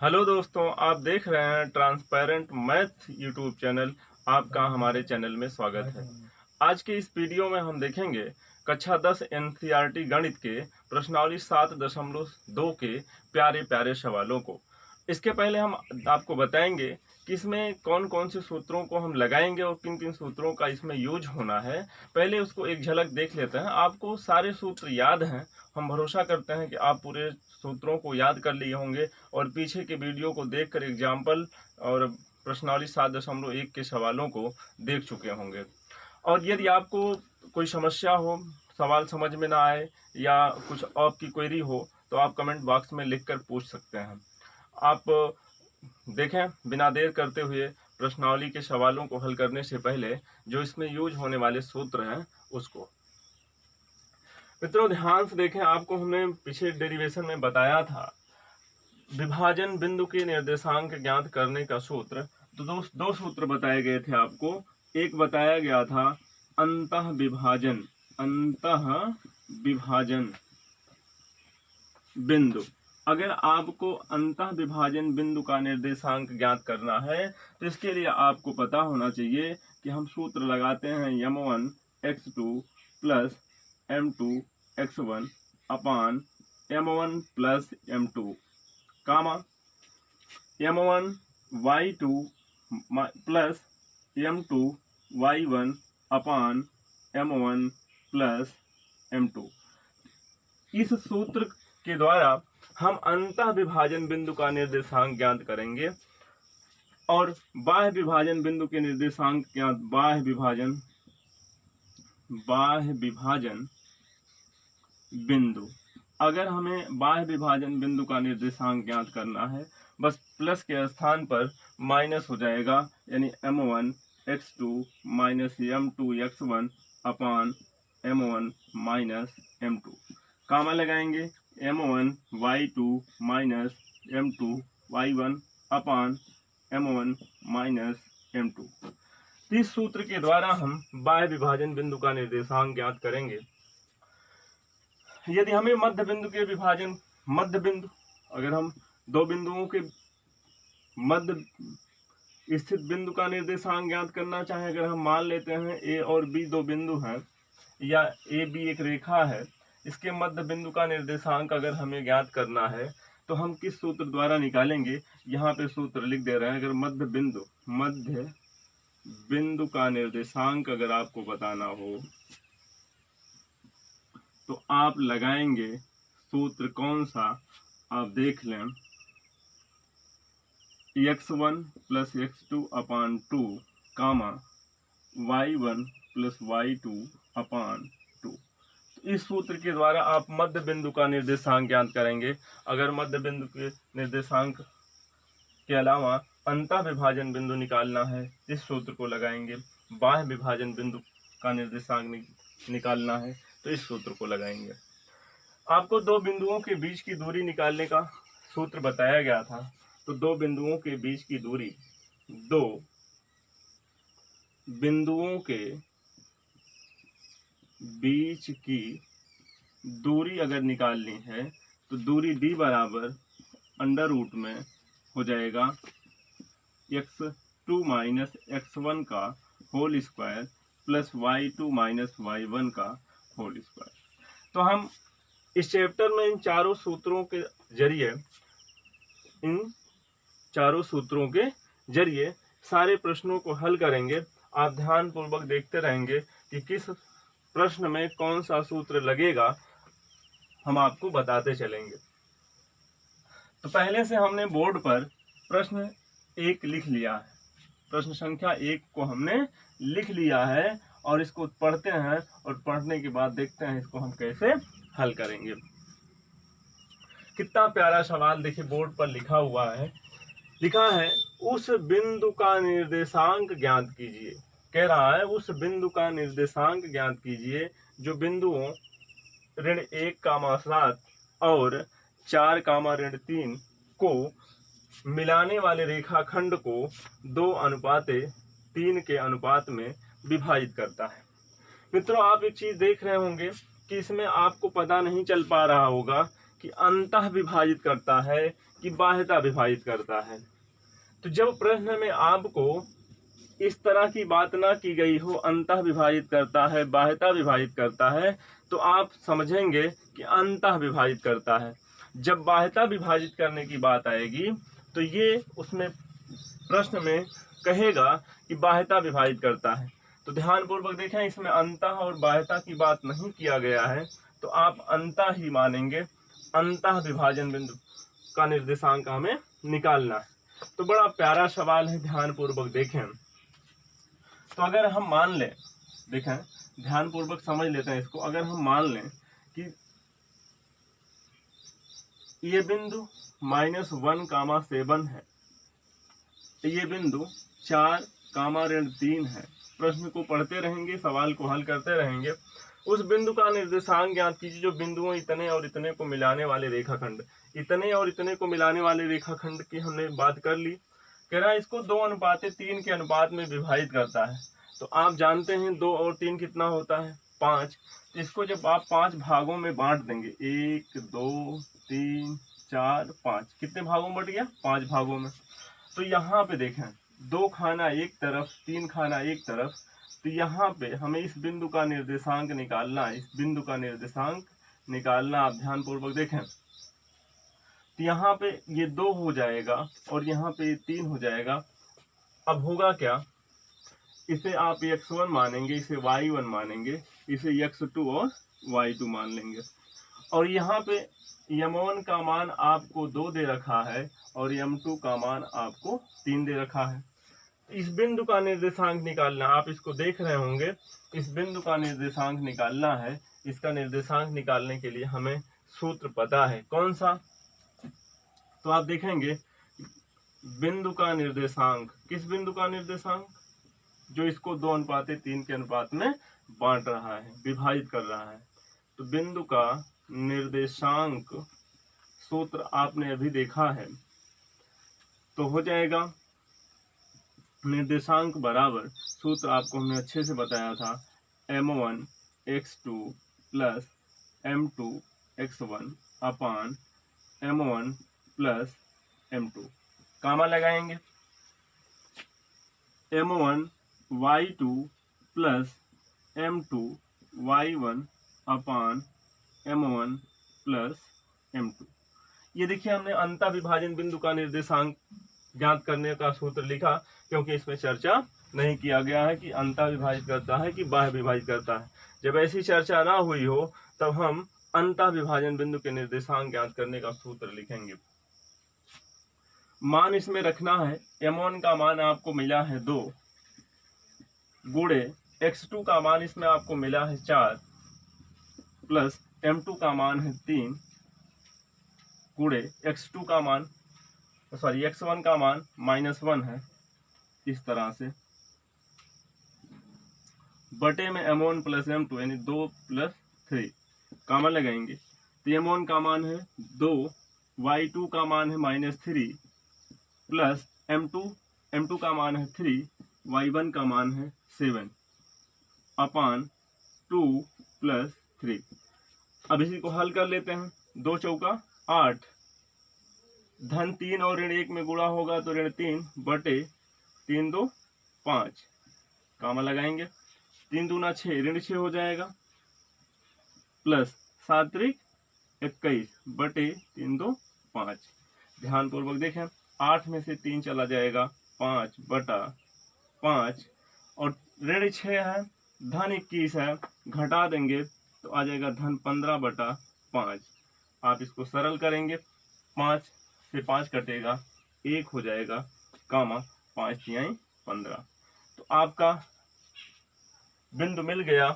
Hello दोस्तों, आप देख रहे हैं ट्रांसपेरेंट मैथ यूट्यूब चैनल। आपका हमारे चैनल में स्वागत है। आज के इस वीडियो में हम देखेंगे कक्षा 10 एनसीईआरटी गणित के प्रश्नावली 7.2 के प्यारे प्यारे सवालों को। इसके पहले हम आपको बताएंगे कि इसमें कौन कौन से सूत्रों को हम लगाएंगे और किन किन सूत्रों का इसमें यूज होना है। पहले उसको एक झलक देख लेते हैं। आपको सारे सूत्र याद हैं, हम भरोसा करते हैं कि आप पूरे सूत्रों को याद कर लिए होंगे और पीछे के वीडियो को देखकर एग्जाम्पल और प्रश्नावली 7.1 के सवालों को देख चुके होंगे। और यदि आपको कोई समस्या हो, सवाल समझ में ना आए या कुछ आपकी क्वेरी हो तो आप कमेंट बॉक्स में लिखकर पूछ सकते हैं। आप देखें, बिना देर करते हुए प्रश्नावली के सवालों को हल करने से पहले जो इसमें यूज होने वाले सूत्र हैं उसको मित्रों ध्यान से देखें। आपको हमने पीछे डेरिवेशन में बताया था विभाजन बिंदु के निर्देशांक ज्ञात करने का सूत्र। तो दो सूत्र बताए गए थे आपको। एक बताया गया था अंतः विभाजन बिंदु। अगर आपको अंतः विभाजन बिंदु का निर्देशांक ज्ञात करना है तो इसके लिए आपको पता होना चाहिए कि हम सूत्र लगाते हैं m1 x2 plus m2 x1 अपान m1 प्लस m2 कामा m1 y2 plus m2 y1 अपान m1 प्लस m2। इस सूत्र के द्वारा हम अंतः विभाजन बिंदु का निर्देशांक ज्ञात करेंगे और बाह्य विभाजन बिंदु के निर्देशांक ज्ञात बाह्य विभाजन बिंदु। अगर हमें बाह्य विभाजन बिंदु का निर्देशांक ज्ञात करना है, बस प्लस के स्थान पर माइनस हो जाएगा, यानी m1 x2 minus m2 x1 अपान m1 माइनस m2 कामा लगाएंगे m1 y2 minus m2 y1 अपान m1 माइनस m2। इस सूत्र के द्वारा हम बाह्य विभाजन बिंदु का निर्देशांक ज्ञात करेंगे। यदि हमें मध्य बिंदु अगर हम दो बिंदुओं के मध्य स्थित बिंदु का निर्देशांक ज्ञात करना चाहें, अगर हम मान लेते हैं a और b दो बिंदु हैं या a b एक रेखा है, इसके मध्य बिंदु का निर्देशांक अगर हमें ज्ञात करना है तो हम किस सूत्र द्वारा निकालेंगे। यहाँ पे सूत्र लिख दे रहे हैं। अगर मध्य बिंदु का निर्देशांक अगर आपको बताना हो तो आप लगाएंगे सूत्र कौन सा, आप देख लें, x1 प्लस x2 अपान 2 कामा y1 प्लस y2 अपान 2। इस सूत्र के द्वारा आप मध्य बिंदु का निर्देशांक ज्ञात करेंगे। अगर मध्य बिंदु के निर्देशांक के अलावा अंतः विभाजन बिंदु निकालना है, इस सूत्र को लगाएंगे। बाह्य विभाजन बिंदु का निर्देशांक निकालना है तो इस सूत्र को लगाएंगे। आपको दो बिंदुओं के बीच की दूरी निकालने का सूत्र बताया गया था। तो दो बिंदुओं के बीच की दूरी, दो बिंदुओं के बीच की दूरी अगर निकालनी है तो दूरी d बराबर अंडर रूट में हो जाएगा x2 माइनस x1 का whole square plus y2 minus y1 का होल स्क्वायर। तो हम इस चैप्टर में इन चारों सूत्रों के जरिए सारे प्रश्नों को हल करेंगे। आप ध्यान पूर्वक देखते रहेंगे कि किस प्रश्न में कौन सा सूत्र लगेगा, हम आपको बताते चलेंगे। तो पहले से हमने बोर्ड पर प्रश्न 1 लिख लिया है, प्रश्न संख्या 1 को हमने लिख लिया है और इसको पढ़ते हैं और पढ़ने के बाद देखते हैं इसको हम कैसे हल करेंगे। कितना प्यारा सवाल देखिए बोर्ड पर लिखा हुआ है। लिखा है उस बिंदु का निर्देशांक ज्ञात कीजिए। कह रहा है उस बिंदु का निर्देशांक ज्ञात कीजिए जो बिंदुओं ऋण 1,7 और 4,3 को मिलाने वाले रेखाखंड को 2:3 के अनुपात में विभाजित करता है। मित्रों आप एक चीज देख रहे होंगे कि इसमें आपको पता नहीं चल पा रहा होगा कि अंतः विभाजित करता है कि बाह्यता विभाजित करता है। तो जब प्रश्न में आपको इस तरह की बात ना की गई हो, अंतः विभाजित करता है बाह्यता विभाजित करता है, तो आप समझेंगे कि अंतः विभाजित करता है। जब बाह्यता विभाजित करने की बात आएगी तो ये उसमें प्रश्न में कहेगा कि बाह्यता विभाजित करता है। तो ध्यानपूर्वक देखें, इसमें अंतः और बाह्यता की बात नहीं किया गया है, तो आप अंतः ही मानेंगे। अंतः विभाजन बिंदु का निर्देशांक हमें निकालना है। तो बड़ा प्यारा सवाल है, ध्यानपूर्वक देखें। तो अगर हम मान लें, देखें ध्यानपूर्वक समझ लेते हैं इसको, अगर हम मान लें कि ये बिंदु -1,7 है, ये बिंदु 4,3 है। प्रश्न को पढ़ते रहेंगे, सवाल को हल करते रहेंगे। उस बिंदु का निर्देशांक ज्ञात कीजिए जो बिंदुओं इतने और इतने को मिलाने वाले रेखाखंड, इतने और इतने को मिलाने वाले रेखाखंड की हमने बात कर ली। कह रहा है इसको 2:3 के अनुपात में विभाजित करता है। तो आप जानते हैं 2 और 3 कितना होता है, 5। तो इसको जब आप 5 भागों में बांट देंगे, 1 2 3 4 5, कितने भागों में बट गया, 5 भागों में। तो यहाँ पे देखें 2 खाना एक तरफ, 3 खाना एक तरफ। तो यहाँ पे हमें इस बिंदु का निर्देशांक निकालना है, इस बिंदु का निर्देशांक निकालना। आप ध्यानपूर्वक देखें, तो यहाँ पे ये 2 हो जाएगा और यहाँ पे 3 हो जाएगा। अब होगा क्या, इसे आप x1 मानेंगे, इसे y1 मानेंगे, इसे x2 और y2 मान लेंगे। और यहाँ पे m1 का मान आपको 2 दे रखा है और m2 का मान आपको 3 दे रखा है। इस बिंदु का निर्देशांक निकालना, आप इसको देख रहे होंगे, इस बिंदु का निर्देशांक निकालना है। इसका निर्देशांक निकालने के लिए हमें सूत्र पता है, कौन सा। तो आप देखेंगे बिंदु का निर्देशांक, किस बिंदु का निर्देशांक, जो इसको 2:3 के अनुपात में बांट रहा है, विभाजित कर रहा है। तो बिंदु का निर्देशांक सूत्र आपने अभी देखा है, तो हो जाएगा निर्देशांक बराबर, सूत्र आपको हमने अच्छे से बताया था, m1 x2 plus m2 x1 अपान m1 प्लस m2, कामा लगाएंगे, m1 y2 plus m2 y1 अपान m1 प्लस m2। ये देखिए हमने अंतः विभाजन बिंदु का निर्देशांक ज्ञात करने का सूत्र लिखा, क्योंकि इसमें चर्चा नहीं किया गया है कि अंतः विभाजित करता है कि बाह्य विभाजित करता है। जब ऐसी चर्चा ना हुई हो तब हम अंतः विभाजन बिंदु के निर्देशांक ज्ञात करने का सूत्र लिखेंगे। मान इसमें रखना है, m1 का मान आपको मिला है 2 गुणे x2 का मान इसमें आपको मिला है 4 प्लस m2 का मान है 3 गुणे x2 का मान, सॉरी x1 का मान -1 है, इस तरह से बटे में m1 प्लस m2 यानी 2 प्लस 3, कामा लगाएंगे। तो m1 का मान है 2, y2 का मान है -3 प्लस m2 का मान है 3, y1 का मान है 7 अपान 2 प्लस 3। अब इसी को हल कर लेते हैं, 2 चौका 8, धन 3 और ऋण 1 में गुणा होगा तो ऋण 3 बटे 3 2 5, कामा लगाएंगे, 3 दूना 6, ऋण 6 हो जाएगा, प्लस 7 त्रिक 21 बटे 3 2 5। ध्यानपूर्वक देखें, 8 में से 3 चला जाएगा, 5 बटा 5 और ऋण 6 है, धन 21 है, घटा देंगे तो आ जाएगा धन 15 बटा 5। आप इसको सरल करेंगे, 5 से 5 कटेगा, 1 हो जाएगा, कामा 5 तिहाई 15। तो आपका बिंदु मिल गया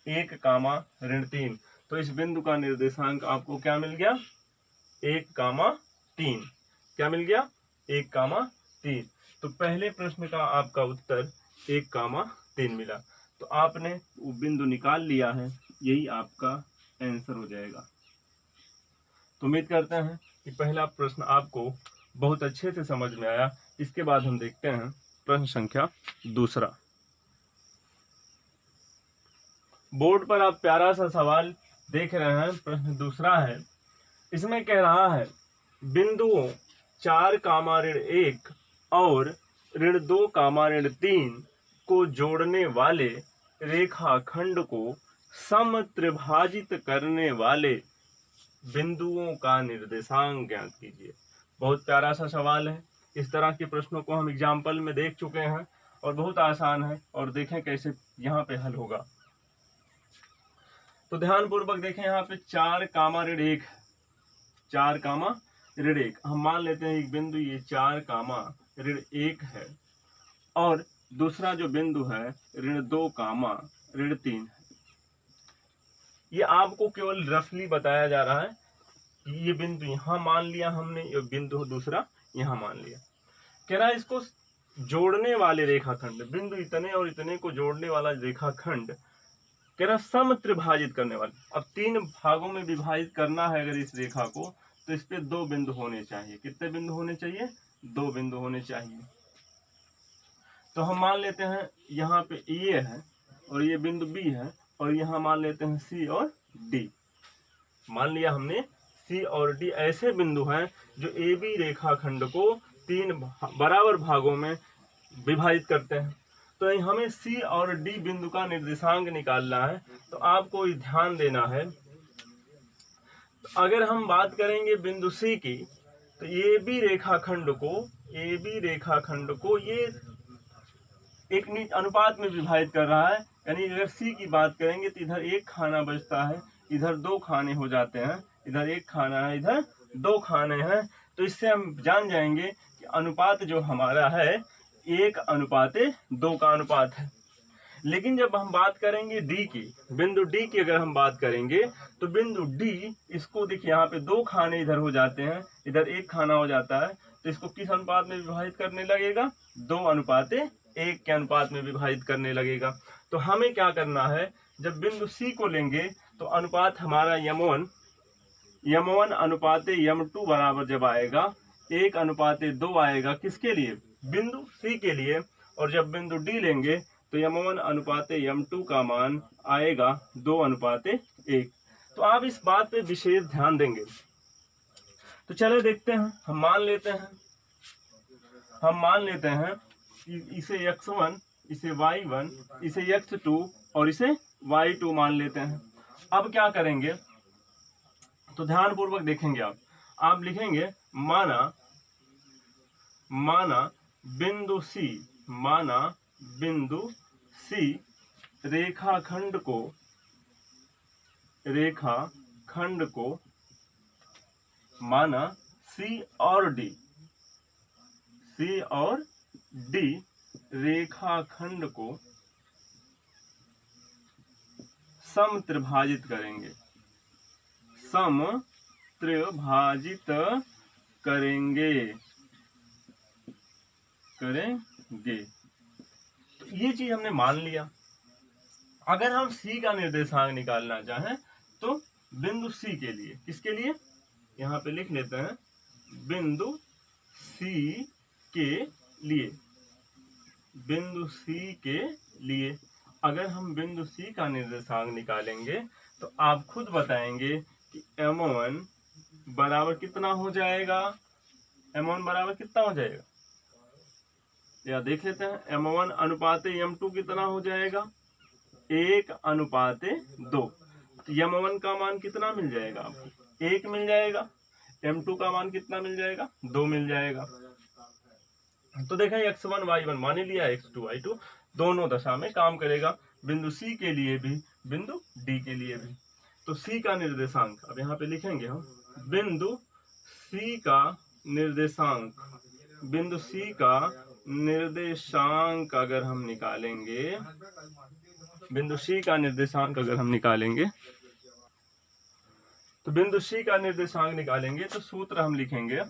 1 कामा ऋण 3। तो इस बिंदु का निर्देशांक आपको क्या मिल गया, 1 कामा 3। क्या मिल गया, 1 कामा 3। तो पहले प्रश्न का आपका उत्तर 1 कामा 3 मिला। तो आपने वो बिंदु निकाल लिया है, यही आपका आंसर हो जाएगा। तो उम्मीद करते हैं कि पहला प्रश्न आपको बहुत अच्छे से समझ में आया। इसके बाद हम देखते हैं प्रश्न संख्या 2। बोर्ड पर आप प्यारा सा सवाल देख रहे हैं। प्रश्न 2 है इसमें कह रहा है बिंदुओं 4, 1 और -2, -3 को जोड़ने वाले रेखाखंड को समत्रिभाजित करने वाले बिंदुओं का निर्देशांक ज्ञात कीजिए। बहुत प्यारा सा सवाल है। इस तरह के प्रश्नों को हम एग्जाम्पल में देख चुके हैं और बहुत आसान है, और देखें कैसे यहाँ पे हल होगा। तो ध्यान पूर्वक देखें, यहाँ पे 4, 4, 1 हम मान लेते हैं एक बिंदु ये 4, 1 है, और दूसरा जो बिंदु है -2, -3 है। ये आपको केवल रफली बताया जा रहा है कि ये बिंदु यहाँ मान लिया हमने, ये बिंदु दूसरा यहाँ मान लिया। कह रहा है इसको जोड़ने वाले रेखाखंड, बिंदु इतने और इतने को जोड़ने वाला रेखाखंड, कह रहा समत्रिभाजित करने वाले। अब 3 भागों में विभाजित करना है अगर इस रेखा को, तो इस पे 2 बिंदु होने चाहिए। कितने बिंदु होने चाहिए? 2 बिंदु होने चाहिए। तो हम मान लेते हैं यहाँ पे ये है और ये बिंदु बी है, और यहाँ मान लेते हैं सी और डी। मान लिया हमने सी और डी ऐसे बिंदु हैं जो ए बी रेखाखंड को 3 बराबर भागों में विभाजित करते हैं। तो हमें सी और डी बिंदु का निर्देशांक निकालना है। तो आपको ध्यान देना है, अगर हम बात करेंगे बिंदु सी की, तो ए बी रेखाखंड को ये एक अनुपात में विभाजित कर रहा है। यानी अगर सी की बात करेंगे तो इधर 1 खाना बचता है, इधर 2 खाने हो जाते हैं, इधर 1 खाना है, इधर 2 खाने हैं। तो इससे हम जान जाएंगे कि अनुपात जो हमारा है 1:2 का अनुपात है। लेकिन जब हम बात करेंगे डी की, बिंदु डी की अगर हम बात करेंगे, तो बिंदु डी, इसको देखिए यहाँ पे 2 खाने इधर हो जाते हैं, इधर 1 खाना हो जाता है। तो इसको किस अनुपात में विभाजित करने लगेगा? 2:1 के अनुपात में विभाजित करने लगेगा। तो हमें क्या करना है, जब बिंदु सी को लेंगे तो अनुपात हमारा m1:m2 बराबर जब आएगा 1:2 आएगा, किसके लिए? बिंदु सी के लिए। और जब बिंदु डी लेंगे तो m1:m2 का मान आएगा 2:1। तो आप इस बात पे विशेष ध्यान देंगे। तो चलो देखते हैं, हम मान लेते हैं कि इसे x1, इसे y1, इसे x2 और इसे y2 मान लेते हैं। अब क्या करेंगे, तो ध्यान पूर्वक देखेंगे। आप लिखेंगे माना बिंदु सी रेखाखंड को माना सी और डी रेखाखंड को समत्रिभाजित करेंगे। तो ये चीज हमने मान लिया। अगर हम सी का निर्देशांक निकालना चाहें तो बिंदु सी के लिए, किसके लिए? यहाँ पे लिख लेते हैं बिंदु सी के लिए अगर हम बिंदु सी का निर्देशांक निकालेंगे तो आप खुद बताएंगे कि m1 बराबर कितना हो जाएगा? m1 बराबर कितना हो जाएगा? या देख लेते हैं, m1:m2 कितना हो जाएगा? 1:2। तो m1 का मान कितना मिल जाएगा आपको? 1 मिल जाएगा। m2 का मान कितना मिल जाएगा? 2 मिल जाएगा। तो देखें x1 y1 मान लिया, x2 y2 दोनों दशा में काम करेगा, बिंदु सी के लिए भी, बिंदु डी के लिए भी। तो सी का निर्देशांक अब यहाँ पे लिखेंगे हम, बिंदु सी का निर्देशांक अगर हम निकालेंगे, बिंदु सी का निर्देशांक अगर हम निकालेंगे, तो बिंदु सी का निर्देशांक निकालेंगे तो सूत्र हम लिखेंगे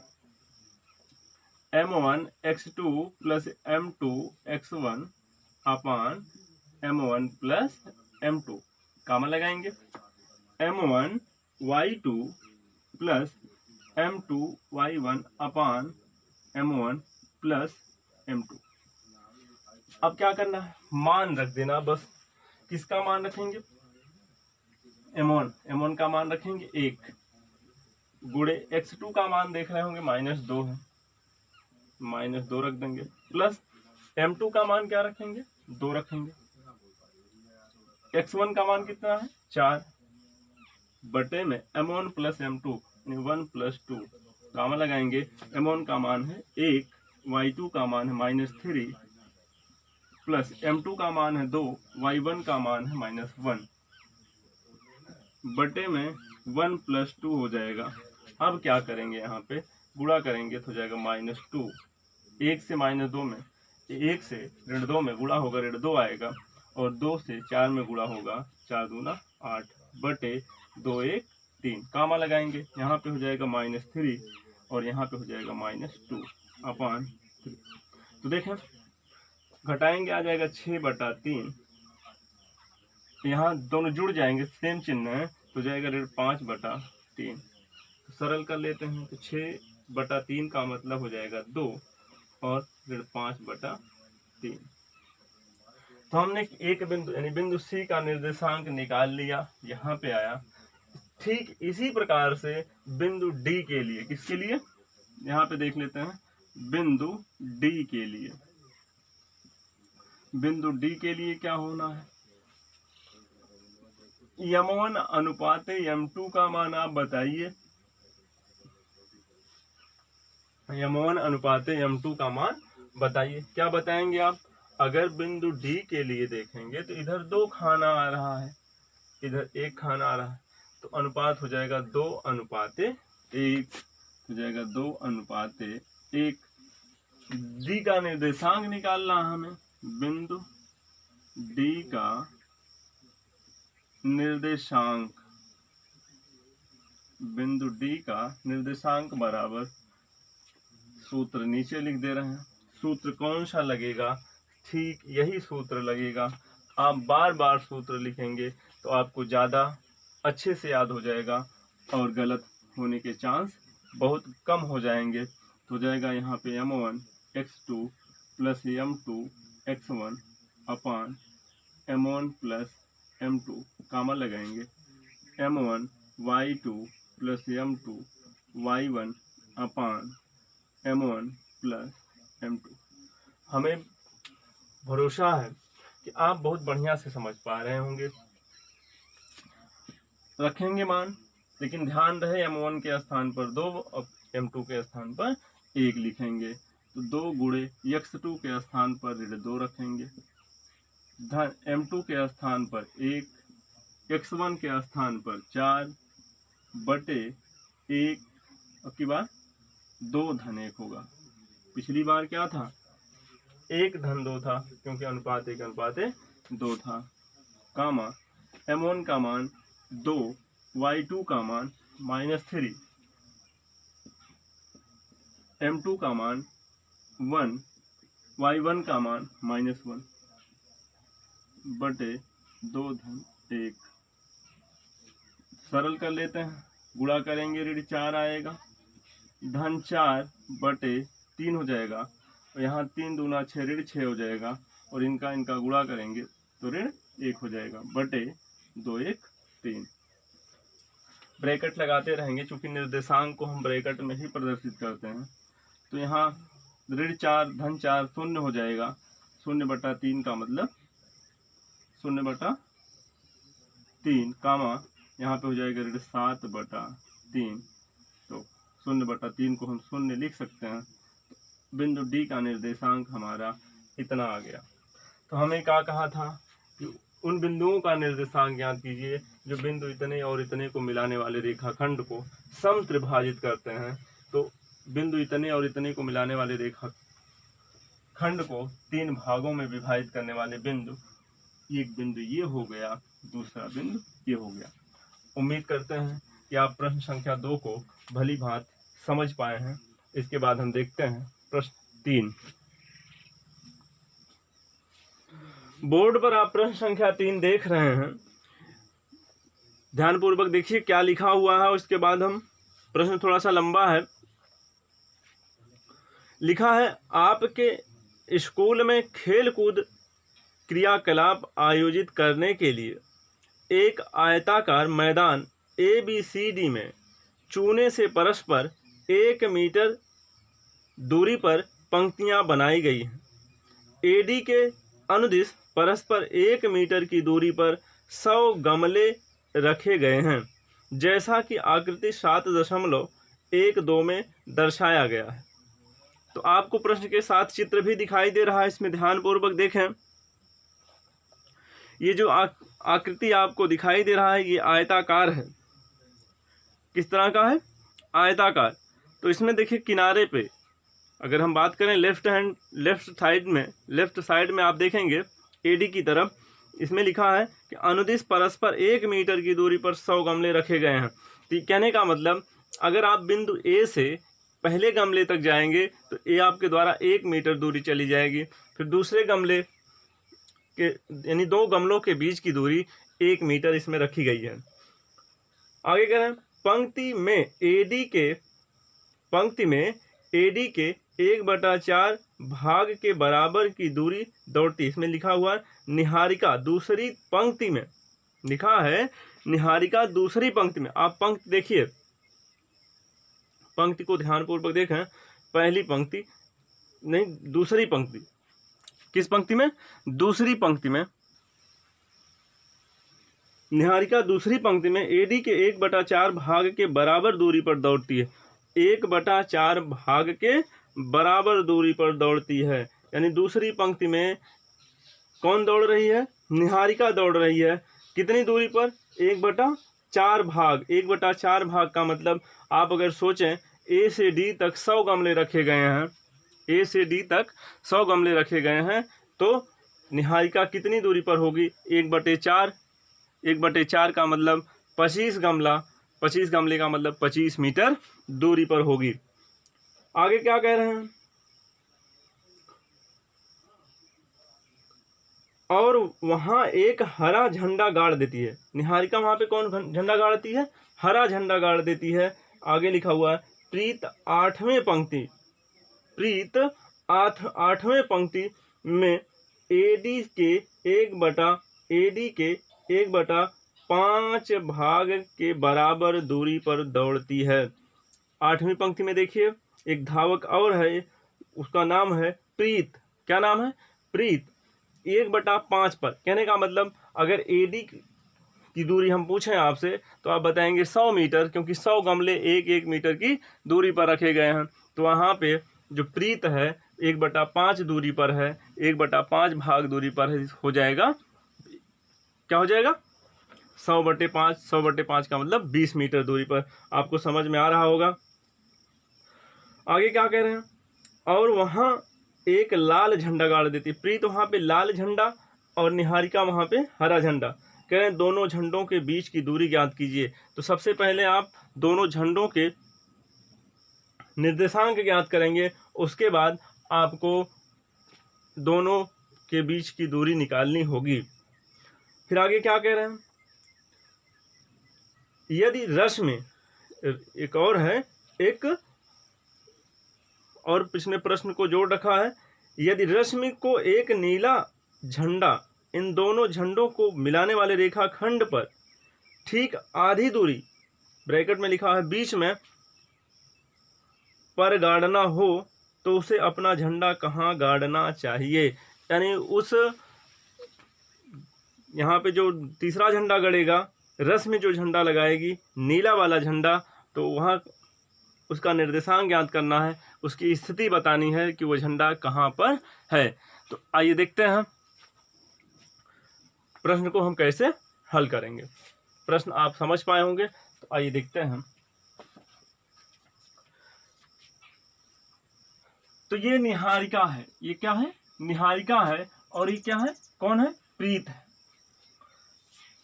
m1 x2 plus m2 x1 अपान m1 प्लस m2, कामा लगाएंगे, m1 y2 plus m2 y1 अपान m1 प्लस m2। अब क्या करना है, मान रख देना बस। किसका मान रखेंगे? m1 का मान रखेंगे 1, गुणे x2 का मान देख रहे होंगे -2 है, -2 रख देंगे, प्लस m2 का मान क्या रखेंगे, 2 रखेंगे, x1 का मान कितना है 4 बटे में m1 प्लस m2 यानी 1 + 2 कामा लगाएंगे, m1 का मान है 1, y2 का मान है -3 प्लस m2 का मान है 2, y1 का मान है -1 बटे में 1 + 2 हो जाएगा। अब क्या करेंगे, यहाँ पे गुणा करेंगे तो हो जाएगा -2, 1 से -2 में, 1 से -2 में गुणा होगा, -2 आएगा, और 2 से 4 में गुणा होगा, 4 दूना 8 बटे 2 1 3 कामा लगाएंगे, यहाँ पे हो जाएगा -3 और यहाँ पे हो जाएगा -2/3। तो देखें घटाएंगे, आ जाएगा 6/3, यहाँ दोनों जुड़ जाएंगे, सेम चिन्ह है तो जाएगा 5/3। तो सरल कर लेते हैं, तो 6/3 का मतलब हो जाएगा 2 और 5/3। तो हमने एक बिंदु यानी बिंदु C का निर्देशांक निकाल लिया, यहाँ पे आया। ठीक इसी प्रकार से बिंदु D के लिए, किसके लिए, यहाँ पे देख लेते हैं, बिंदु D के लिए, बिंदु D के लिए क्या होना है, m1 अनुपात m2 का मान आप बताइए, m1 अनुपात m2 का मान बताइए। क्या बताएंगे आप, अगर बिंदु D के लिए देखेंगे तो इधर 2 खाना आ रहा है, इधर 1 खाना आ रहा है, तो अनुपात हो जाएगा 2:1 हो जाएगा, 2:1। D का निर्देशांक निकालना हमें, बिंदु D का निर्देशांक, बिंदु D का निर्देशांक बराबर, सूत्र नीचे लिख दे रहे हैं। सूत्र कौन सा लगेगा, ठीक यही सूत्र लगेगा। आप बार बार सूत्र लिखेंगे तो आपको ज़्यादा अच्छे से याद हो जाएगा और गलत होने के चांस बहुत कम हो जाएंगे। तो जाएगा यहाँ पे m1 x2 plus m2 x1 अपान m1 प्लस m2 कामा लगाएंगे, m1 y2 plus m2 y1 अपान m1 प्लस m2। हमें भरोसा है कि आप बहुत बढ़िया से समझ पा रहे होंगे। रखेंगे मान, लेकिन ध्यान रहे m1 के स्थान पर 2 और m2 के स्थान पर 1 लिखेंगे, तो 2 गुणे x2 के स्थान पर 2 रखेंगे, m2 के स्थान पर 1, x1 के स्थान पर 4 बटे 1, अब की बार 2:1 होगा। पिछली बार क्या था, 1:2 था, क्योंकि अनुपात 1:2 था, कामा m1 का मान 2, y2 का मान -3, m2 का मान 1, y1 का मान -1 बटे 2:1। सरल कर लेते हैं, गुणा करेंगे 4 आएगा, -4 बटे 3 हो जाएगा, और यहाँ 3 दूना 6 6 हो जाएगा, और इनका गुणा करेंगे तो 1 हो जाएगा बटे 2 1 3। ब्रैकेट लगाते रहेंगे, चूंकि निर्देशांक को हम ब्रैकेट में ही प्रदर्शित करते हैं। तो यहाँ 4 -4 0 हो जाएगा, 0/3 का मतलब 0/3 कामा यहाँ पे हो जाएगा 7/3, तो 0/3 को हम 0 लिख सकते हैं। बिंदु D का निर्देशांक हमारा इतना आ गया। तो हमें क्या कहा था कि उन बिंदुओं का निर्देशांक ज्ञात कीजिए जो बिंदु इतने और इतने को मिलाने वाले रेखाखंड को समत्रिभाजित करते हैं। तो बिंदु इतने और इतने को मिलाने वाले रेखाखंड को 3 भागों में विभाजित करने वाले बिंदु, एक बिंदु ये हो गया, दूसरा बिंदु ये हो गया। उम्मीद करते हैं कि आप प्रश्न संख्या 2 को भली भांति समझ पाए हैं। इसके बाद हम देखते हैं प्रश्न 3। बोर्ड पर आप प्रश्न संख्या 3 देख रहे हैं, ध्यानपूर्वक देखिए क्या लिखा हुआ है। उसके बाद हम, प्रश्न थोड़ा सा लंबा है। लिखा है, आपके स्कूल में खेल कूद क्रियाकलाप आयोजित करने के लिए एक आयताकार मैदान ABCD में चूने से परस्पर 1 मीटर दूरी पर पंक्तियां बनाई गई हैं। एडी के अनुदिश परस्पर 1 मीटर की दूरी पर 100 गमले रखे गए हैं, जैसा कि आकृति 7.12 में दर्शाया गया है। तो आपको प्रश्न के साथ चित्र भी दिखाई दे रहा है, इसमें ध्यानपूर्वक देखें। ये जो आकृति आपको दिखाई दे रहा है ये आयताकार है। किस तरह का है? आयताकार। तो इसमें देखिए किनारे पे अगर हम बात करें लेफ्ट साइड में आप देखेंगे एडी की तरफ, इसमें लिखा है कि अनुदिश परस्पर 1 मीटर की दूरी पर 100 गमले रखे गए हैं। तो कहने का मतलब अगर आप बिंदु ए से पहले गमले तक जाएंगे तो ए आपके द्वारा 1 मीटर दूरी चली जाएगी, फिर दूसरे गमले के यानी 2 गमलों के बीच की दूरी 1 मीटर इसमें रखी गई है। आगे कह रहे हैं पंक्ति में एडी के 1/4 भाग के बराबर की दूरी दौड़ती। इसमें लिखा हुआ निहारिका दूसरी पंक्ति में लिखा है, निहारिका दूसरी पंक्ति में। आप पंक्ति देखिए, पंक्ति को ध्यानपूर्वक देखें। पहली पंक्ति नहीं, दूसरी पंक्ति। किस पंक्ति में? दूसरी पंक्ति में। निहारिका दूसरी पंक्ति में एडी के 1/4 भाग के बराबर दूरी पर दौड़ती है। 1/4 भाग के बराबर दूरी पर दौड़ती है, यानी दूसरी पंक्ति में कौन दौड़ रही है? निहारिका दौड़ रही है। कितनी दूरी पर? 1/4 भाग। 1/4 भाग का मतलब आप अगर सोचें ए से डी तक 100 गमले रखे गए हैं, ए से डी तक 100 गमले रखे गए हैं, तो निहारिका कितनी दूरी पर होगी? 1/4। 1/4 का मतलब 25 गमला। 25 गमले का मतलब 25 मीटर दूरी पर होगी। आगे क्या कह रहे हैं? और वहां एक हरा झंडा गाड़ देती है। निहारिका वहां पे कौन झंडा गाड़ती है? हरा झंडा गाड़ देती है। आगे लिखा हुआ है प्रीत 8वें पंक्ति, प्रीत 8वें पंक्ति में एडी के 1/5 भाग के बराबर दूरी पर दौड़ती है। 8वीं पंक्ति में देखिए एक धावक और है, उसका नाम है प्रीत। क्या नाम है? प्रीत। 1/5 पर, कहने का मतलब अगर एडी की दूरी हम पूछें आपसे तो आप बताएंगे 100 मीटर, क्योंकि 100 गमले 1-1 मीटर की दूरी पर रखे गए हैं। तो वहाँ पे जो प्रीत है 1/5 दूरी पर है, 1/5 भाग दूरी पर है, हो जाएगा, क्या हो जाएगा? 100/5। 100/5 का मतलब 20 मीटर दूरी पर। आपको समझ में आ रहा होगा। आगे क्या कह रहे हैं? और वहां एक लाल झंडा गाड़ देती। प्रीत वहां पे लाल झंडा और निहारिका वहां पे हरा झंडा। कह रहे हैं दोनों झंडों के बीच की दूरी ज्ञात कीजिए। तो सबसे पहले आप दोनों झंडों के निर्देशांक ज्ञात करेंगे, उसके बाद आपको दोनों के बीच की दूरी निकालनी होगी। फिर आगे क्या कह रहे हैं? यदि रश्मि, एक और है, एक और पिछले प्रश्न को जोड़ रखा है, यदि रश्मि को एक नीला झंडा इन दोनों झंडों को मिलाने वाले रेखाखंड पर ठीक आधी दूरी, ब्रैकेट में लिखा है बीच में, पर गाड़ना हो तो उसे अपना झंडा कहाँ गाड़ना चाहिए? यानी उस यहाँ पे जो तीसरा झंडा गड़ेगा, रश्मि जो झंडा लगाएगी नीला वाला झंडा, तो वहाँ उसका निर्देशांक ज्ञात करना है, उसकी स्थिति बतानी है कि वो झंडा कहाँ पर है। तो आइए देखते हैं प्रश्न को हम कैसे हल करेंगे। प्रश्न आप समझ पाए होंगे, तो आइए देखते हैं। तो ये निहारिका है, ये क्या है? निहारिका है। और ये क्या है? कौन है? प्रीत है।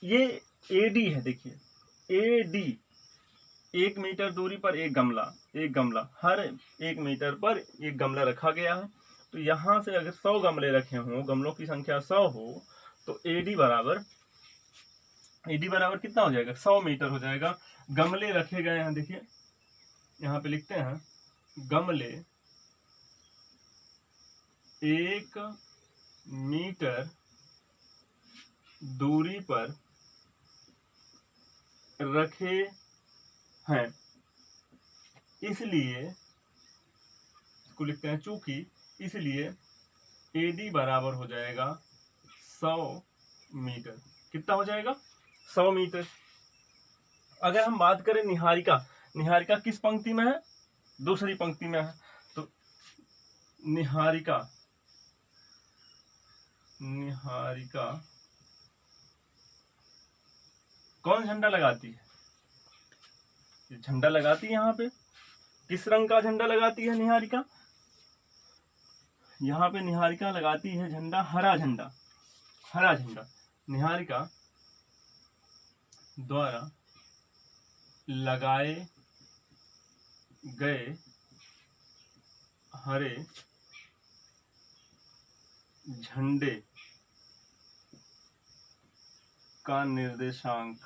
ये एडी है। देखिए एडी 1 मीटर दूरी पर एक गमला, हर 1 मीटर पर एक गमला रखा गया है। तो यहाँ से अगर 100 गमले रखे हों, गमलों की संख्या 100 हो, तो एडी बराबर कितना हो जाएगा? 100 मीटर हो जाएगा। गमले रखे गए हैं, देखिए यहाँ पे लिखते हैं गमले 1 मीटर दूरी पर रखे हैं। इसलिए इसको लिखते हैं चूंकि, इसलिए AD बराबर हो जाएगा 100 मीटर। कितना हो जाएगा? 100 मीटर। अगर हम बात करें निहारिका, निहारिका किस पंक्ति में है? दूसरी पंक्ति में है। तो निहारिका, निहारिका कौन झंडा लगाती है? झंडा लगाती है यहाँ पे। किस रंग का झंडा लगाती है निहारिका? यहाँ पे निहारिका लगाती है झंडा, हरा झंडा, हरा झंडा। निहारिका द्वारा लगाए गए हरे झंडे का निर्देशांक,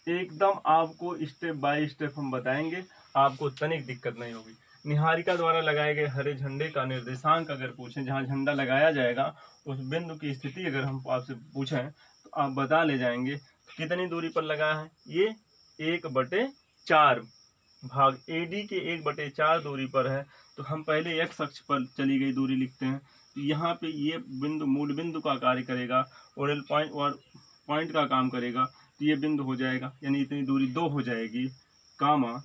एकदम आपको स्टेप बाय स्टेप हम बताएंगे, आपको तनिक दिक्कत नहीं होगी। निहारिका द्वारा लगाए गए हरे झंडे का निर्देशांक अगर पूछें, जहां झंडा लगाया जाएगा उस बिंदु की स्थिति अगर हम आपसे पूछें तो आप बता ले जाएंगे कितनी दूरी पर लगा है। ये 1/4 भाग AD के 1/4 दूरी पर है। तो हम पहले x अक्ष पर चली गई दूरी लिखते हैं। यहाँ पे ये बिंदु मूल बिंदु का कार्य करेगा, ओरिजिनल पॉइंट और पॉइंट का काम करेगा। तो ये बिंदु हो जाएगा, यानी इतनी दूरी 2 हो जाएगी, कामा,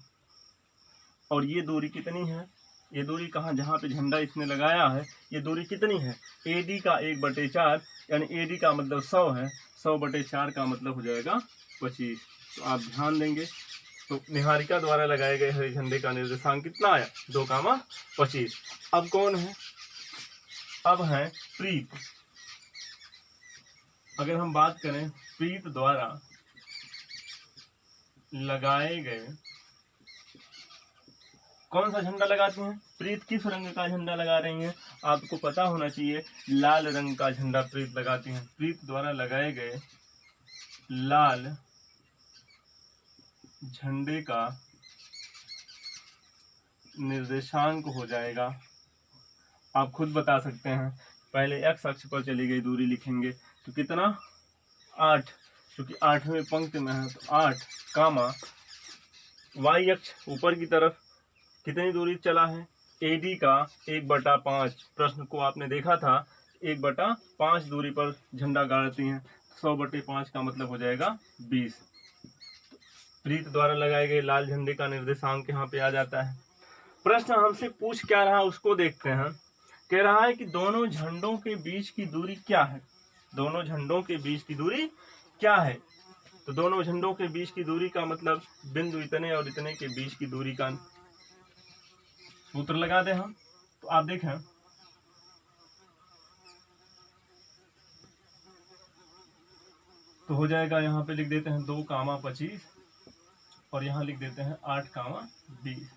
और ये दूरी कितनी है? ये दूरी कहाँ, जहाँ पे झंडा इसने लगाया है, ये दूरी कितनी है? AD का 1/4, यानी AD का मतलब 100 है, 100/4 का मतलब हो जाएगा 25। तो आप ध्यान देंगे। तो निहारिका द्वारा लगाए गए हरे झंडे का निर्देशांक कितना आया? 2,25। अब कौन है? अब है प्रीत। अगर हम बात करें प्रीत द्वारा लगाए गए, कौन सा झंडा लगाती हैं? प्रीत किस रंग का झंडा लगा रही हैं? आपको पता होना चाहिए, लाल रंग का झंडा प्रीत लगाती हैं। प्रीत द्वारा लगाए गए लाल झंडे का निर्देशांक हो जाएगा, आप खुद बता सकते हैं। पहले x अक्ष पर चली गई दूरी लिखेंगे, तो कितना? 8, क्योंकि 8वें पंक्ति में है तो 8, कामा, y अक्ष ऊपर की तरफ कितनी दूरी चला है? AD का 1/5। प्रश्न को आपने देखा था, 1/5 दूरी पर झंडा गाड़ती हैं। 100/5 का मतलब हो जाएगा 20। प्रीत द्वारा लगाए गए लाल झंडे का निर्देशांक यहाँ पे आ जाता है। प्रश्न हमसे पूछ क्या रहा उसको देखते हैं। कह रहा है कि दोनों झंडों के बीच की दूरी क्या है? दोनों झंडों के बीच की दूरी क्या है? तो दोनों झंडों के बीच की दूरी का मतलब बिंदु इतने और इतने के बीच की दूरी का सूत्र लगा दें हम। तो आप देखें, तो हो जाएगा, यहाँ पे लिख देते हैं 2,25 और यहाँ लिख देते हैं 8,20।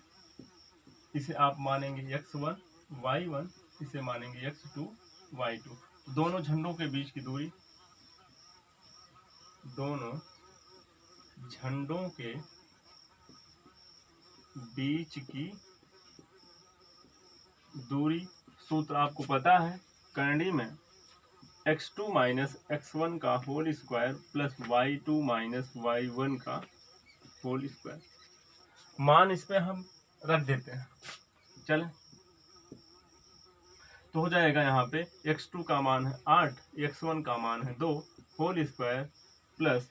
इसे आप मानेंगे x1 y1, इसे मानेंगे x2 y2। दोनों झंडों के बीच की दूरी, दोनों झंडों के बीच की दूरी, सूत्र आपको पता है, करंडी में x2 माइनस x1 का whole square plus y2 minus y1 का होल स्क्वायर। मान इस पे हम रख देते हैं, चलें। तो हो जाएगा यहाँ पे x2 का मान है 8, x1 का मान है 2, होल स्क्वायर प्लस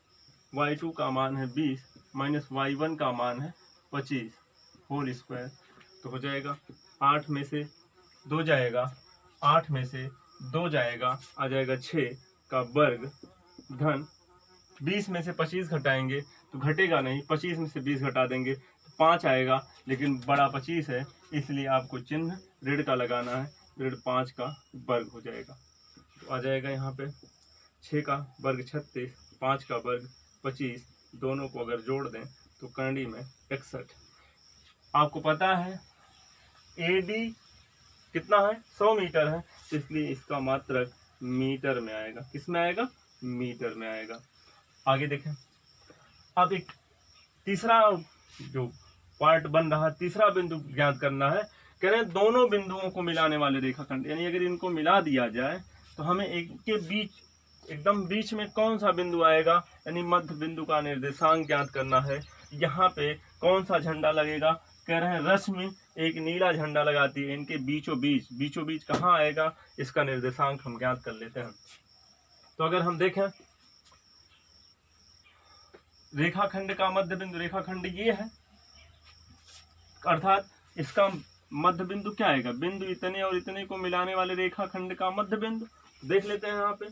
y2 का मान है 20 माइनस y1 का मान है 25, होल स्क्वायर। तो हो जाएगा 8 में से 2 जाएगा, 8 में से 2 जाएगा, आ जाएगा 6 का वर्ग, धन 20 में से 25 घटाएंगे तो घटेगा नहीं, 25 में से 20 घटा देंगे तो 5 आएगा, लेकिन बड़ा 25 है इसलिए आपको चिन्ह ऋण का लगाना है, ऋण 5 का वर्ग हो जाएगा। तो आ जाएगा यहाँ पे 6 का वर्ग 36, 5 का वर्ग 25, दोनों को अगर जोड़ दें तो करंडी में 61। आपको पता है AD कितना है? 100 मीटर है, इसलिए इसका मात्रक मीटर में आएगा। किस में आएगा? मीटर में आएगा। आगे देखें, अब एक तीसरा जो पार्ट बन रहा, तीसरा बिंदु ज्ञात करना है। कह रहे हैं दोनों बिंदुओं को मिलाने वाले रेखाखंड, यानी अगर इनको मिला दिया जाए तो हमें एक के बीच, एकदम बीच में कौन सा बिंदु आएगा, यानी मध्य बिंदु का निर्देशांक ज्ञात करना है। यहाँ पे कौन सा झंडा लगेगा? कह रहे हैं रश्मि एक नीला झंडा लगाती है, इनके बीचों बीच कहाँ आएगा, इसका निर्देशांक हम ज्ञात कर लेते हैं। तो अगर हम देखें रेखाखंड का मध्य बिंदु, रेखाखंड ये है, अर्थात इसका मध्य बिंदु क्या आएगा, बिंदु इतने और इतने को मिलाने वाले रेखाखंड का मध्य बिंदु। देख लेते हैं, यहाँ पे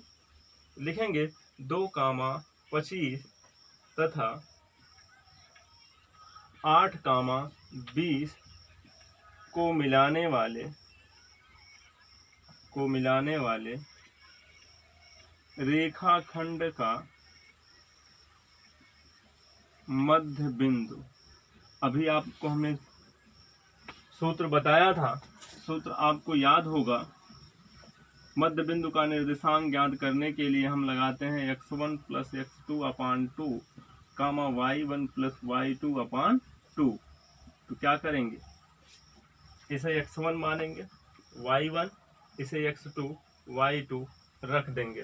लिखेंगे 2,25 तथा 8,20 को मिलाने वाले रेखाखंड का मध्य बिंदु। अभी आपको हमने सूत्र बताया था, सूत्र आपको याद होगा। मध्य बिंदु का निर्देशांक ज्ञात करने के लिए हम लगाते हैं x1 + x2/2 कामा y1 + y2/2। तो क्या करेंगे, इसे x1 मानेंगे, y1 इसे x2 y2 रख देंगे।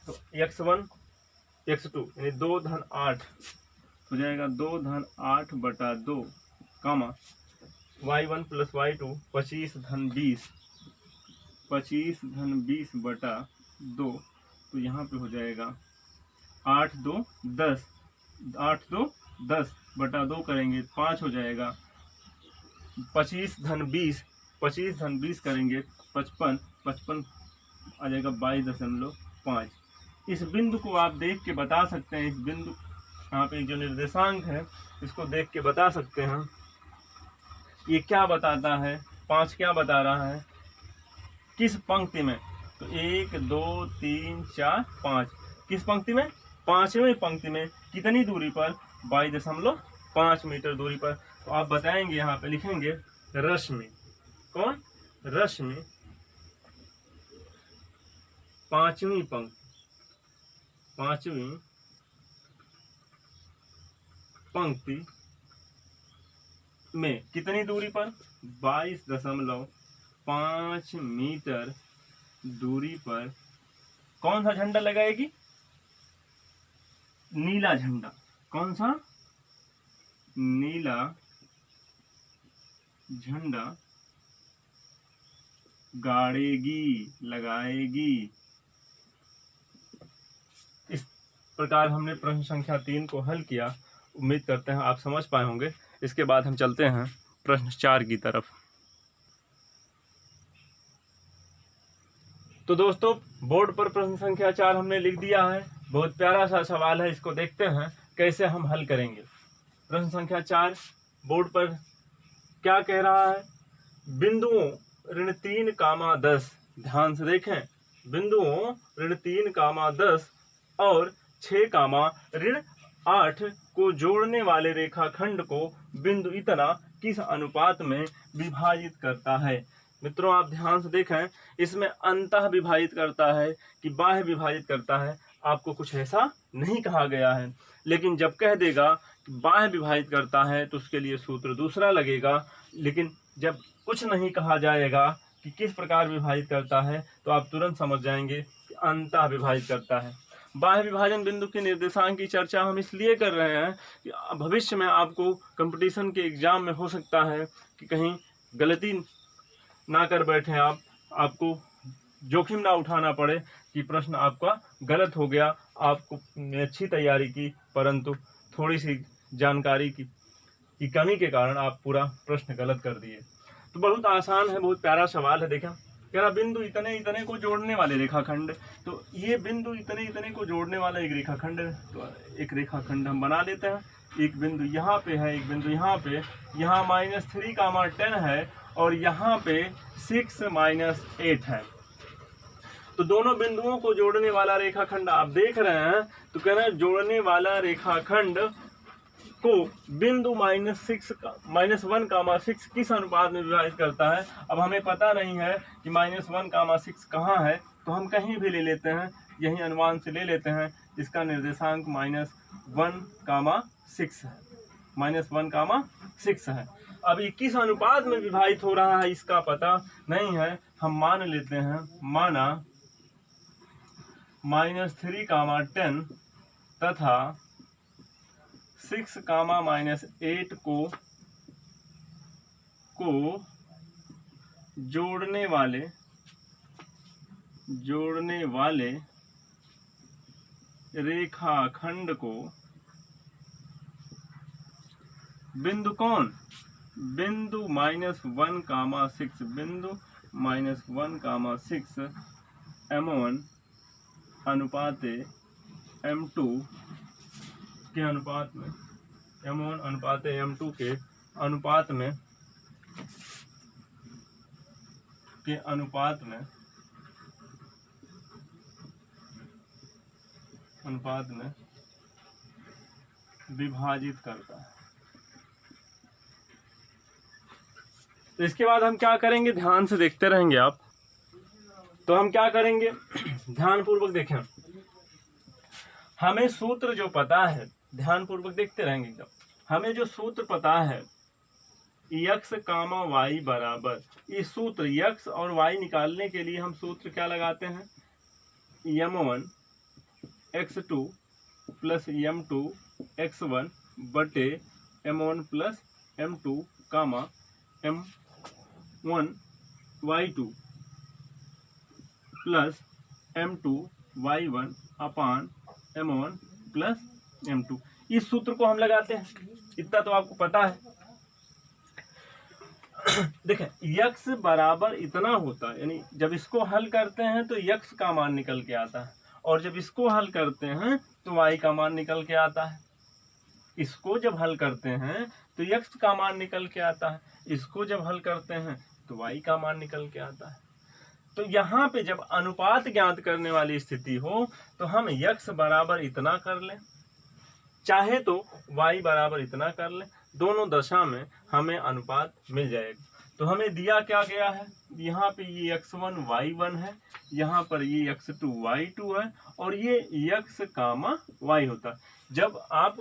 तो x1 x2 यानी 2 धन 8 हो जाएगा, 2 धन 8/2 कामा y1 + y2 25 धन 20/2। तो यहाँ पे हो जाएगा 8 2 10/2 करेंगे 5 हो जाएगा, 25 धन 20 करेंगे 55 आ जाएगा 22.5। इस बिंदु को आप देख के बता सकते हैं, इस बिंदु यहाँ पे जो निर्देशांक है इसको देख के बता सकते हैं ये क्या बताता है, 5 क्या बता रहा है, किस पंक्ति में। तो 1 2 3 4 5 किस पंक्ति में, 5वें पंक्ति में, कितनी दूरी पर, 22.5 मीटर दूरी पर। तो आप बताएंगे, यहाँ पे लिखेंगे रश्मि, कौन, रश्मि 5वीं पंक्ति में कितनी दूरी पर, 22.5 मीटर दूरी पर कौन सा झंडा लगाएगी, नीला झंडा। कौन सा, नीला झंडा गाड़ेगी, लगाएगी। इस प्रकार हमने प्रश्न संख्या 3 को हल किया। उम्मीद करते हैं आप समझ पाए होंगे। इसके बाद हम चलते हैं प्रश्न 4 की तरफ। तो दोस्तों बोर्ड पर प्रश्न संख्या 4 हमने लिख दिया है। बहुत प्यारा सा सवाल है, इसको देखते हैं कैसे हम हल करेंगे। प्रश्न संख्या 4 बोर्ड पर क्या कह रहा है, बिंदुओं ऋण 3, ध्यान से देखें, बिंदुओं ऋण 3, 10 और 6, ऋण 8 को जोड़ने वाले रेखाखंड को बिंदु इतना किस अनुपात में विभाजित करता है। मित्रों आप ध्यान से देखें, इसमें अंतः विभाजित करता है कि बाह्य विभाजित करता है, आपको कुछ ऐसा नहीं कहा गया है। लेकिन जब कह देगा कि बाह्य विभाजित करता है तो उसके लिए सूत्र दूसरा लगेगा। लेकिन जब कुछ नहीं कहा जाएगा कि किस प्रकार विभाजित करता है तो आप तुरंत समझ जाएंगे कि अंतः विभाजित करता है। बाह्य विभाजन बिंदु के निर्देशांक की चर्चा हम इसलिए कर रहे हैं कि भविष्य में आपको कंपटीशन के एग्जाम में हो सकता है कि कहीं गलती ना कर बैठे आप, आपको जोखिम ना उठाना पड़े कि प्रश्न आपका गलत हो गया, आपको अच्छी तैयारी की परंतु थोड़ी सी जानकारी की कमी के कारण आप पूरा प्रश्न गलत कर दिए। तो बहुत आसान है, बहुत प्यारा सवाल है। देखा कह रहा बिंदु इतने इतने को जोड़ने वाले रेखाखंड, तो ये बिंदु इतने इतने को जोड़ने वाला एक रेखाखंड है। तो एक रेखाखंड हम बना लेते हैं। एक बिंदु यहाँ पे है, एक बिंदु यहाँ पे, यहाँ -3, 10 है और यहाँ पे 6, -8 है। तो दोनों बिंदुओं को जोड़ने वाला रेखाखंड आप देख रहे हैं। तो कह रहे हैं जोड़ने वाला रेखाखंड को बिंदु -1, 6 किस अनुपात में विभाजित करता है। अब हमें पता नहीं है कि -1, 6 कहाँ है, तो हम कहीं भी ले लेते हैं, यही अनुमान से ले लेते हैं। इसका निर्देशांक -1, 6 है। अब ये किस अनुपात में विभाजित हो रहा है इसका पता नहीं है। हम मान लेते हैं, माना -3, 10 तथा 6, -8 को को जोड़ने वाले रेखाखंड को बिंदु कौन, बिंदु -1,6, बिंदु -1,6 M1 अनुपात M2 के अनुपात में, M1 अनुपात M2 के अनुपात में विभाजित करता है। तो इसके बाद हम क्या करेंगे, ध्यान से देखते रहेंगे आप। तो हम क्या करेंगे, ध्यान पूर्वक देखें। हमें सूत्र जो पता है, ध्यान पूर्वक देखते रहेंगे एकदम। हमें जो सूत्र पता है x, y बराबर, इस सूत्र x और y निकालने के लिए हम सूत्र क्या लगाते हैं, m1 x2 plus m2 x1 बटे m1 प्लस m2 कामा m1 y2 plus m2 y1 अपान m1 प्लस m2। इस सूत्र को हम लगाते हैं, इतना तो आपको पता है। देखें x बराबर इतना होता है, यानी जब इसको हल करते हैं तो x का मान निकल के आता है, और जब इसको हल करते हैं तो y का मान निकल के आता है। इसको जब हल करते हैं तो x का मान निकल के आता है, इसको जब हल करते हैं तो y का मान निकल के आता है। तो यहाँ पे जब अनुपात ज्ञात करने वाली स्थिति हो तो हम x बराबर इतना कर लें, चाहे तो y बराबर इतना कर लें, दोनों दशा में हमें अनुपात मिल जाएगा। तो हमें दिया क्या गया है, यहाँ पे ये x1 y1 है, यहाँ पर ये x2 y2 है, और ये x कामा y होता है। जब आप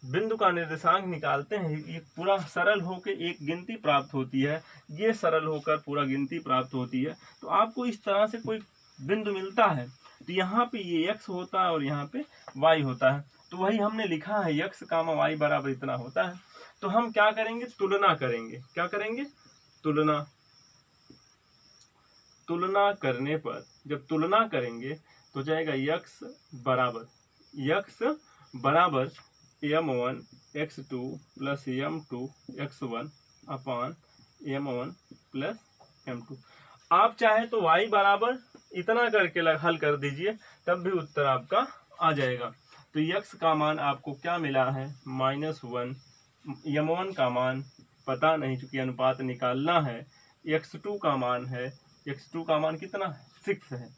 बिंदु का निर्देशांक निकालते हैं, ये पूरा सरल होकर एक गिनती प्राप्त होती है, ये सरल होकर पूरा गिनती प्राप्त होती है। तो आपको इस तरह से कोई बिंदु मिलता है, तो यहाँ पे ये x होता है और यहाँ पे y होता है। तो वही हमने लिखा है, x कामा y बराबर इतना होता है। तो हम क्या करेंगे, तुलना करेंगे। क्या करेंगे, तुलना करने पर, जब तुलना करेंगे तो जाएगा x बराबर m1 x2 plus m2 x1 अपान m1 प्लस m2। आप चाहे तो y बराबर इतना करके हल कर दीजिए, तब भी उत्तर आपका आ जाएगा। तो x का मान आपको क्या मिला है, -1, m1 का मान पता नहीं, चूंकि अनुपात निकालना है। x2 का मान है, x2 का मान कितना है, 6 है,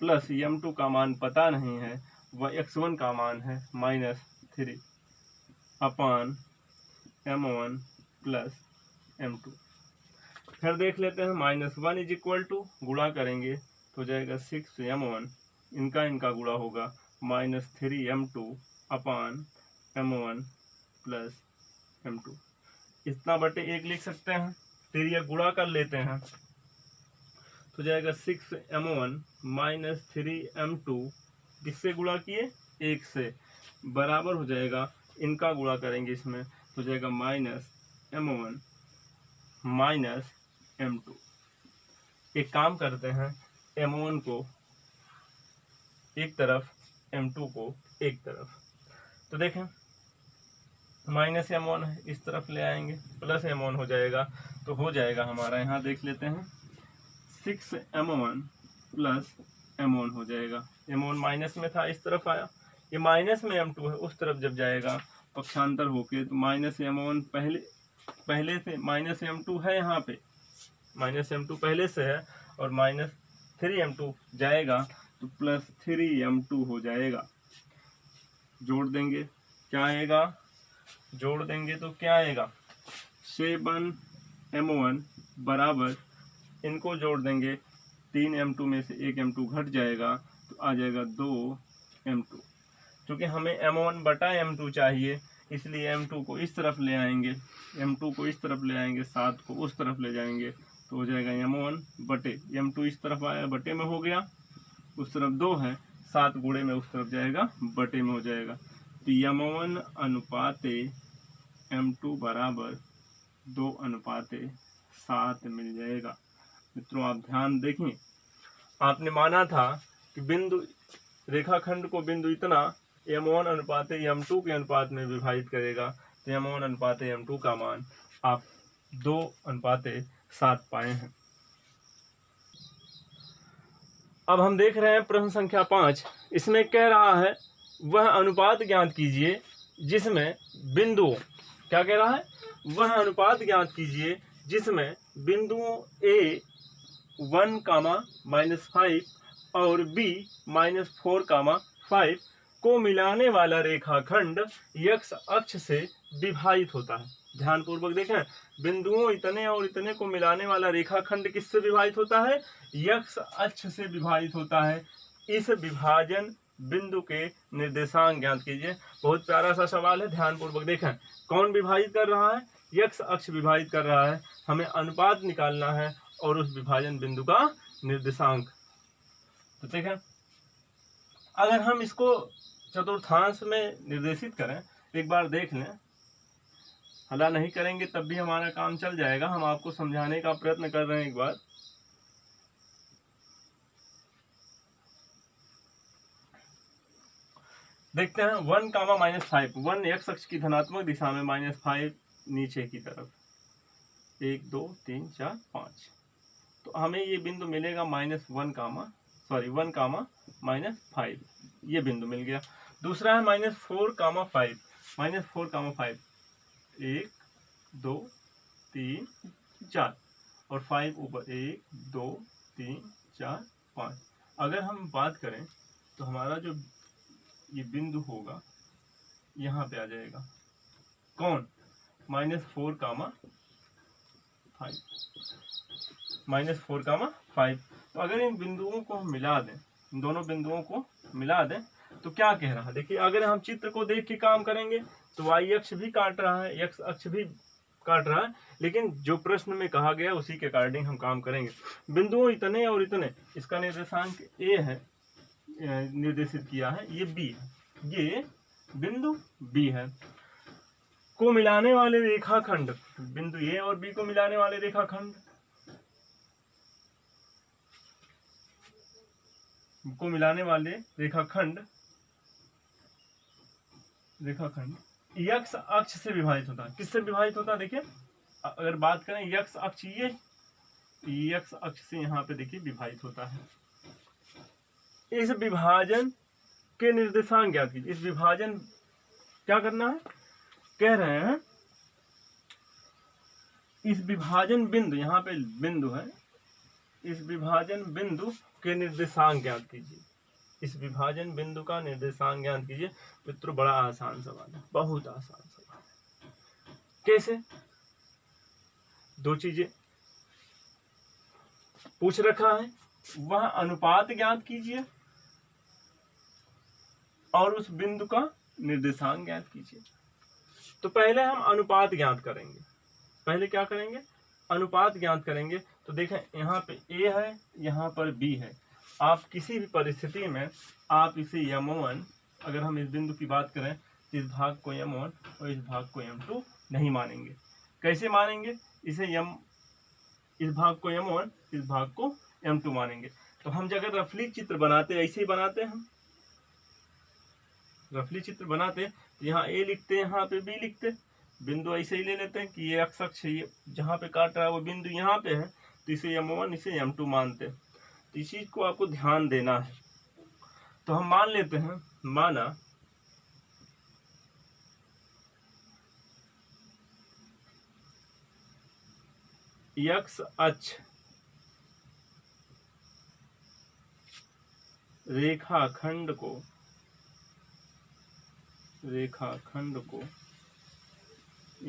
प्लस m2 का मान पता नहीं है, वह x1 का मान है -3 अपान m1 प्लस m2। फिर देख लेते हैं, -1 इज इक्वल टू, गुणा करेंगे तो जाएगा 6m1, इनका गुणा होगा -3m2 अपान m1 प्लस m2। इतना बटे 1 लिख सकते हैं। फिर ये गुणा कर लेते हैं तो जाएगा 6m1 -3m2, किससे गुणा किए, 1 से, बराबर हो जाएगा, इनका गुणा करेंगे इसमें तो जाएगा -m1 -m2। एक काम करते हैं, m1 को एक तरफ, m2 को एक तरफ। तो देखें -m1 है, इस तरफ ले आएंगे, प्लस m1 हो जाएगा, तो हो जाएगा हमारा, यहाँ देख लेते हैं 6m1 प्लस m1 हो जाएगा। m1 माइनस में था, इस तरफ आया, ये माइनस में m2 है, उस तरफ जब जाएगा पक्षांतर होके तो -m1 पहले से -m2 है, यहाँ पे -m2 पहले से है, और -3m2 जाएगा तो +3m2 हो जाएगा। जोड़ देंगे, क्या आएगा, जोड़ देंगे तो क्या आएगा, 7m1 बराबर, इनको जोड़ देंगे, 3m2 में से 1m2 घट जाएगा तो आ जाएगा 2m2। क्योंकि हमें m1 बटा m2 चाहिए, इसलिए m2 को इस तरफ ले आएंगे, m2 को इस तरफ ले आएंगे, 7 को उस तरफ ले जाएंगे तो हो जाएगा m1 बटे, m2 इस तरफ आया, बटे में हो गया, उस तरफ 2 है, 7 गुणे में उस तरफ जाएगा, बटे में हो जाएगा। तो m1 अनुपात m2 बराबर 2:7 मिल जाएगा। मित्रों आप ध्यान देखिए, आपने माना था कि बिंदु रेखाखंड को बिंदु इतना m1:m2 के अनुपात में विभाजित करेगा, तो m1:m2 का मान आप 2:7 पाए हैं। अब हम देख रहे हैं प्रश्न संख्या 5। इसमें कह रहा है वह अनुपात ज्ञात कीजिए जिसमें बिंदुओं, क्या कह रहा है, वह अनुपात ज्ञात कीजिए जिसमें बिंदुओं A 1, और B -4, को मिलाने वाला रेखाखंड x अक्ष से विभाजित होता है। ध्यान पूर्वक देखें, बिंदुओं इतने और इतने को मिलाने वाला रेखाखंड किससे विभाजित होता है, x अक्ष से विभाजित होता है। इस विभाजन बिंदु के निर्देशांक ज्ञात कीजिए। बहुत प्यारा सा सवाल है, ध्यान पूर्वक देखें। कौन विभाजित कर रहा है, x अक्ष विभाजित कर रहा है। हमें अनुपात निकालना है और उस विभाजन बिंदु का निर्देशांक। तो देखें, अगर हम इसको चतुर्थांश में निर्देशित करें, एक बार देख लें, हला नहीं करेंगे तब भी हमारा काम चल जाएगा। हम आपको समझाने का प्रयत्न कर रहे हैं। एक बार देखते हैं। 1, -5, 1 x अक्ष की धनात्मक दिशा में, -5 नीचे की तरफ, 1 2 3 4 5। तो हमें ये बिंदु मिलेगा -1, 1, ये बिंदु मिल गया। दूसरा है -4, 5, -4, 1 2 3 4 और 5 ऊपर, 1 2 3 4 5। अगर हम बात करें तो हमारा जो ये बिंदु होगा यहाँ पे आ जाएगा। कौन, -4, 5। तो अगर इन बिंदुओं को हम मिला दें, इन दोनों बिंदुओं को मिला दें, तो क्या कह रहा है, देखिए, अगर हम चित्र को देख के काम करेंगे तो y अक्ष भी काट रहा है, x अक्ष भी काट रहा है, लेकिन जो प्रश्न में कहा गया उसी के अकॉर्डिंग हम काम करेंगे। बिंदुओं इतने और इतने, इसका निर्देशांक A है, निर्देशित किया है, ये B है, ये बिंदु B है। को मिलाने वाले रेखाखंड, बिंदु A और B को मिलाने वाले रेखाखंड x अक्ष से विभाजित होता है। किससे विभाजित होता है, देखिए, अगर बात करें x अक्ष, ये x अक्ष से यहाँ पे देखिए विभाजित होता है। इस विभाजन के निर्देशांक ज्ञात कीजिए। इस विभाजन क्या करना है, कह रहे हैं इस विभाजन बिंदु, यहाँ पे बिंदु है, इस विभाजन बिंदु के निर्देशांक ज्ञात कीजिए। इस विभाजन बिंदु का निर्देशांक ज्ञात कीजिए। मित्रों बड़ा आसान सवाल है, बहुत आसान सवाल है। कैसे, दो चीजें पूछ रखा है, वह अनुपात ज्ञात कीजिए और उस बिंदु का निर्देशांक ज्ञात कीजिए। तो पहले हम अनुपात ज्ञात करेंगे। पहले क्या करेंगे, अनुपात ज्ञात करेंगे। तो देखें, यहाँ पे A है, यहाँ पर B है। आप किसी भी परिस्थिति में आप इसे M1, अगर हम इस बिंदु की बात करें, इस भाग को M1 और इस भाग को M2 नहीं मानेंगे। कैसे मानेंगे, इस भाग को M1, इस भाग को M2 मानेंगे। तो हम जब रफली चित्र बनाते, ऐसे ही बनाते हैं, हम रफली चित्र बनाते, यहाँ A लिखते, यहाँ पे B लिखते, बिंदु ऐसे ही ले लेते हैं कि ये x अक्ष, ये जहाँ पे काट रहा है वो बिंदु यहाँ पे है, तो इसे M1, इसे M2 मानते हैं। तो इस चीज को आपको ध्यान देना है। तो हम मान लेते हैं, माना x अक्ष रेखाखंड को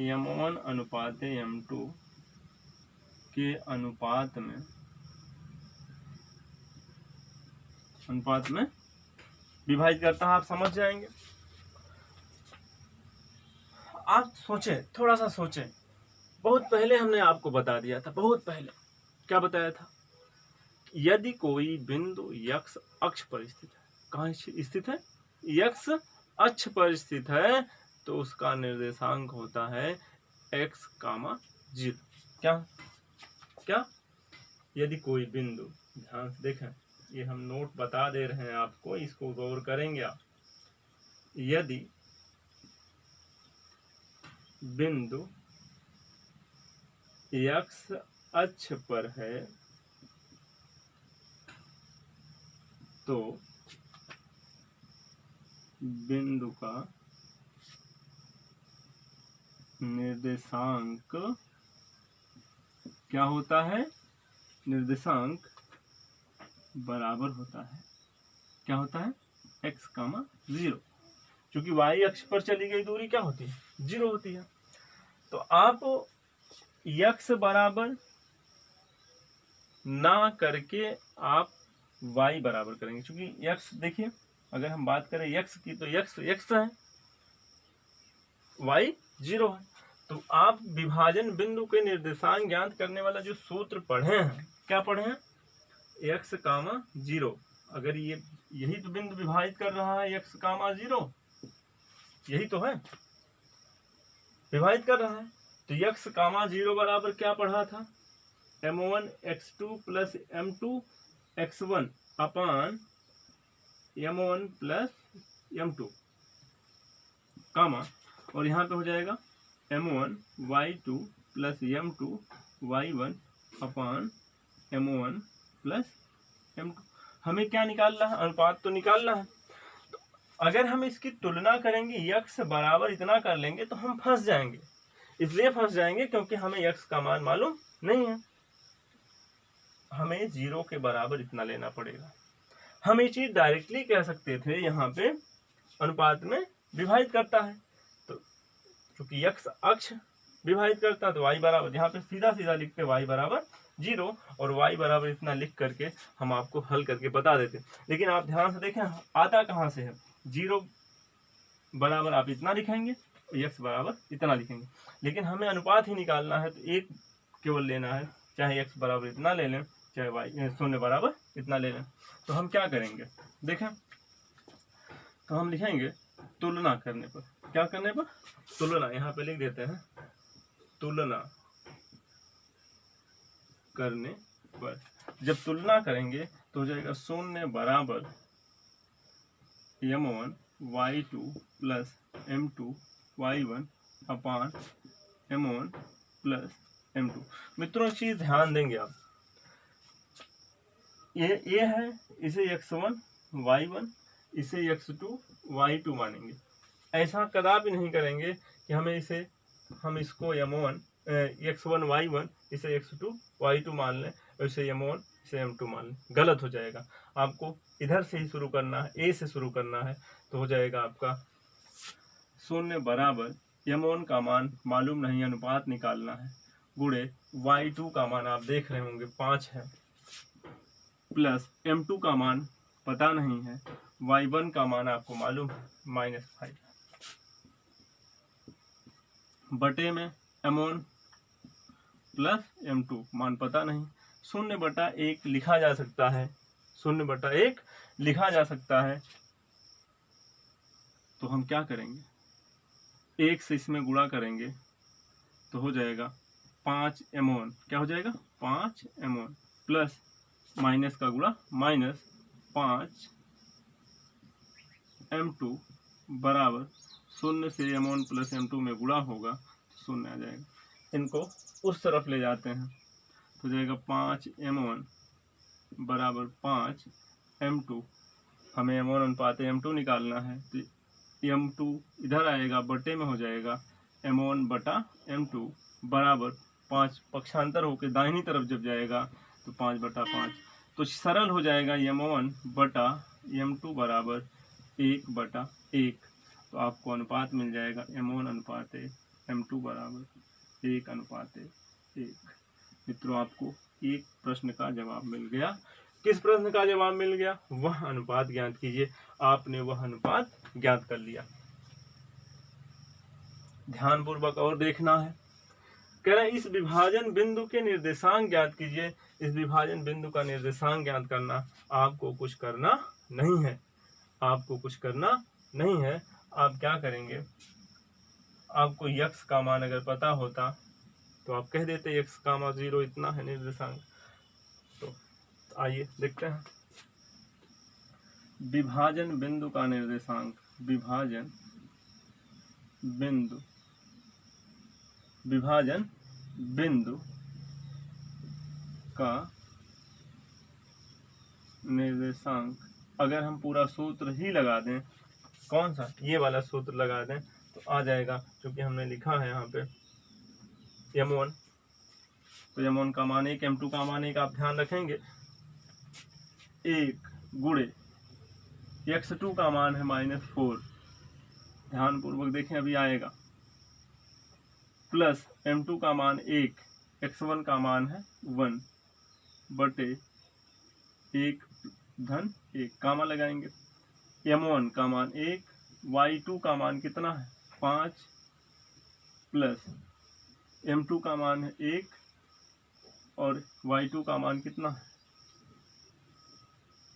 M1 अनुपात M2 के अनुपात में विभाजित करता है। आप समझ जाएंगे। आप सोचें, थोड़ा सा सोचें। बहुत पहले हमने आपको बता दिया था, बहुत पहले क्या बताया था, यदि कोई बिंदु x अक्ष पर स्थित है, कहाँ स्थित है, x अक्ष पर स्थित है, तो उसका निर्देशांक होता है x, 0। क्या क्या यदि कोई बिंदु, ध्यान से देखें, ये हम नोट बता दे रहे हैं आपको, इसको गौर करेंगे आप। यदि बिंदु x अक्ष पर है तो बिंदु का निर्देशांक क्या होता है? निर्देशांक बराबर होता है, क्या होता है? x, 0। क्योंकि y अक्ष पर चली गई दूरी क्या होती है? 0 होती है। तो आप x बराबर ना करके आप y बराबर करेंगे, क्योंकि x देखिए, अगर हम बात करें x की तो x है, y 0 है। तो आप विभाजन बिंदु के निर्देशांक ज्ञात करने वाला जो सूत्र पढ़े हैं, क्या पढ़े हैं? x, 0। अगर यही तो बिंदु विभाजित कर रहा है, x, 0, यही तो है, विभाजित कर रहा है। तो x, 0 बराबर क्या पढ़ा था? m1 x2 plus m2 x1 अपान m1 प्लस m2, कामा, और यहाँ पे हो जाएगा m1 y2 plus m2 y1 अपान m1 प्लस m2। हमें क्या निकालना है? अनुपात तो निकालना है। तो अगर हम इसकी तुलना करेंगे, x बराबर इतना कर लेंगे तो हम फंस जाएंगे। इसलिए फंस जाएंगे क्योंकि हमें x का मान मालूम नहीं है, हमें 0 के बराबर इतना लेना पड़ेगा। हम ये चीज डायरेक्टली कह सकते थे, यहाँ पे अनुपात में विभाजित करता है, तो क्योंकि x अक्ष विभाजित करता है तो y बराबर, यहाँ पे सीधा सीधा लिखते y बराबर 0 और y बराबर इतना लिख करके हम आपको हल करके बता देते। लेकिन आप ध्यान से देखें, आता कहाँ से है? 0 बराबर आप इतना लिखेंगे, x बराबर इतना लिखेंगे, लेकिन हमें अनुपात ही निकालना है, तो एक केवल लेना है, चाहे x बराबर इतना ले लें, चाहे y 0 बराबर इतना ले लें। तो हम क्या करेंगे देखें, तो हम लिखेंगे तुलना करने पर, क्या करने पर? तुलना, यहाँ पे लिख देते हैं तुलना करने पर। जब तुलना करेंगे तो हो जाएगा 0 बराबर m1 y2 plus m2 y1 अपान m1 प्लस m2। मित्रों चीज ध्यान देंगे आप, ये है, इसे x1 y1, इसे x2 y2 मानेंगे। ऐसा कदापि नहीं करेंगे कि हम इसको m1 x1 y1 इसे x2 y2 मान लें, और इसे m1 इसे m2 मान लें, गलत हो जाएगा। आपको इधर से ही शुरू करना है, a से शुरू करना है, तो हो जाएगा आपका 0 बराबर m1 का मान मालूम नहीं, अनुपात निकालना है, गुणे y2 का मान आप देख रहे होंगे 5 है, प्लस m2 का मान पता नहीं है, y1 का मान आपको मालूम है -5, बटे में m1 प्लस m2 मान पता नहीं। 0/1 लिखा जा सकता है, 0/1 लिखा जा सकता है। तो हम क्या करेंगे, 1 से इसमें गुणा करेंगे तो हो जाएगा 5m1, क्या हो जाएगा? 5m1 प्लस माइनस का गुणा माइनस 5m2 बराबर 0 से m1 प्लस m2 में गुणा होगा तो 0 आ जाएगा। इनको उस तरफ ले जाते हैं तो हो जाएगा 5m1 बराबर 5m2। हमें m1 अनुपात m2 निकालना है, तो m2 इधर आएगा, बटे में हो जाएगा m1 बटा m2 बराबर 5, पक्षांतर होकर दाहिनी तरफ जब जाएगा तो 5/5, तो सरल हो जाएगा m1 बटा m2 बराबर 1/1। तो आपको अनुपात मिल जाएगा m1 अनुपात m2 बराबर 1/1। मित्रों आपको एक प्रश्न का जवाब मिल गया। किस प्रश्न का जवाब मिल गया? वह अनुपात ज्ञात कीजिए। आपने वह अनुपात ज्ञात कर लिया। ध्यानपूर्वक और देखना है। कह रहे हैं इस विभाजन बिंदु के निर्देशांक ज्ञात कीजिए। इस विभाजन बिंदु का निर्देशांक ज्ञात करना आपको कुछ करना नहीं है, आपको कुछ करना नहीं है। आप क्या करेंगे, आपको x का मान अगर पता होता तो आप कह देते x, 0 इतना है निर्देशांक। तो आइए देखते हैं विभाजन बिंदु का निर्देशांक। विभाजन बिंदु का निर्देशांक, अगर हम पूरा सूत्र ही लगा दें, कौन सा, ये वाला सूत्र लगा दें तो आ जाएगा, क्योंकि हमने लिखा है यहाँ पे m1, तो m1 का मान 1, m2 का मान 1, आप ध्यान रखेंगे 1 गुणे x2 का मान है -4, ध्यान पूर्वक देखें अभी आएगा, प्लस m2 का मान 1, x1 का मान है 1 बटे 1 धन 1, कामा लगाएंगे, m1 का मान 1, y2 का मान कितना है 5, प्लस m2 का मान है 1 और y2 का मान कितना है,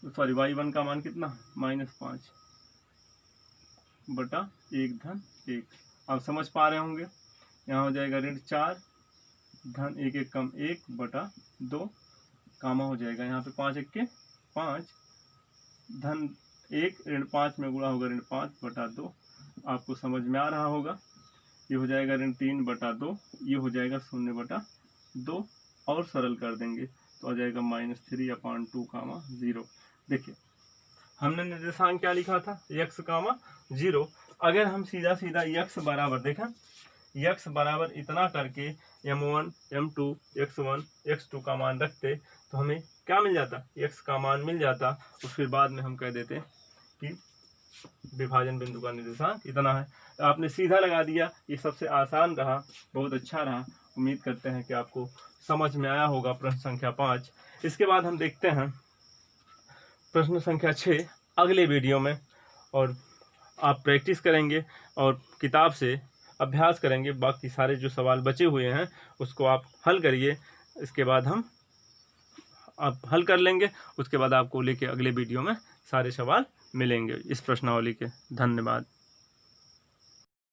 सॉरी y1 का मान कितना है -5 बटा 1 धन 1। आप समझ पा रहे होंगे, यहाँ हो जाएगा ऋण 4 धन 1 1 कम 1 बटा 2, कामा हो जाएगा यहाँ पे 5 1 के 5 धन 1 ऋण 5 में गुणा होगा ऋण 5 बटा 2, आपको समझ में आ रहा होगा। ये हो जाएगा ऋण 3 बटा 2, ये हो जाएगा 0 बटा 2, और सरल कर देंगे तो आ जाएगा -3/2, 0। देखिए हमने निर्देशांक क्या लिखा था, x, 0। अगर हम सीधा सीधा x बराबर देखा, x बराबर इतना करके m1 m2 x1 x2 का मान रखते तो हमें क्या मिल जाता, x का मान मिल जाता, और फिर बाद में हम कह देते कि विभाजन बिंदु का निर्देशांक इतना है। आपने सीधा लगा दिया, ये सबसे आसान रहा, बहुत अच्छा रहा। उम्मीद करते हैं कि आपको समझ में आया होगा प्रश्न संख्या 5। इसके बाद हम देखते हैं प्रश्न संख्या 6 अगले वीडियो में, और आप प्रैक्टिस करेंगे और किताब से अभ्यास करेंगे। बाकी सारे जो सवाल बचे हुए हैं उसको आप हल करिए, इसके बाद आप हल कर लेंगे, उसके बाद आपको लेके अगले वीडियो में सारे सवाल मिलेंगे इस प्रश्नावली के। धन्यवाद।